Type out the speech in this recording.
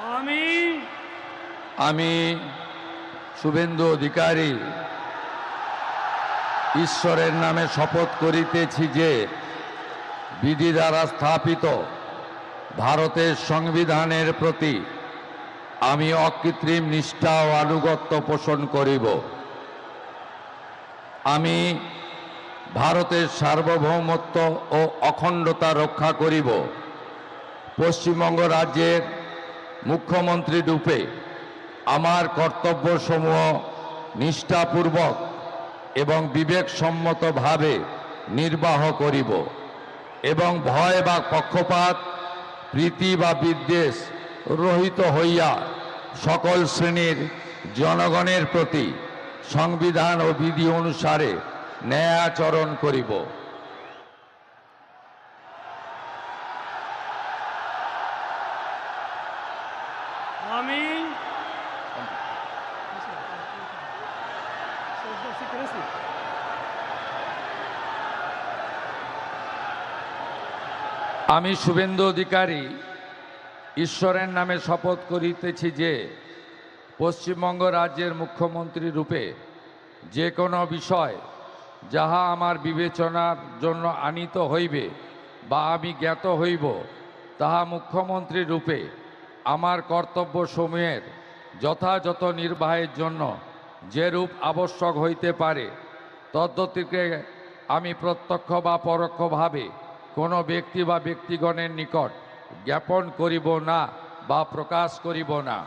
আমি আমি শুভেন্দু অধিকারী ঈশ্বরের নামে শপথ করিতেছি যে বিধি দ্বারা স্থাপিত ভারতের সংবিধানের প্রতি আমি অকৃত্রিম নিষ্ঠা ও আনুগত্য পোষণ করিব। আমি ভারতের সার্বভৌমত্ব ও অখণ্ডতা রক্ষা করিব। পশ্চিমবঙ্গ রাজ্যের মুখ্যমন্ত্রী রূপে আমার কর্তব্যসমূহ নিষ্ঠাপূর্বক এবং বিবেকসম্মতভাবে নির্বাহ করিব এবং ভয় বা পক্ষপাত, প্রীতি বা বিদ্বেষ রহিত হইয়া সকল শ্রেণীর জনগণের প্রতি সংবিধান ও বিধি অনুসারে ন্যায় আচরণ করিব। আমি আমি শুভেন্দু অধিকারী ঈশ্বরের নামে শপথ করিতেছি যে পশ্চিমবঙ্গ রাজ্যের মুখ্যমন্ত্রী রূপে যে কোনো বিষয় যাহা আমার বিবেচনার জন্য আনীত হইবে বা আমি জ্ঞাত হইব, তাহা মুখ্যমন্ত্রী রূপে আমার কর্তব্যসমূহের যথাযথ নির্বাহের জন্য যেরূপ আবশ্যক হইতে পারে তদ্গতিকে আমি প্রত্যক্ষ বা পরোক্ষভাবে কোনো ব্যক্তি বা ব্যক্তিগণের নিকট জ্ঞাপন করিব না বা প্রকাশ করিব না।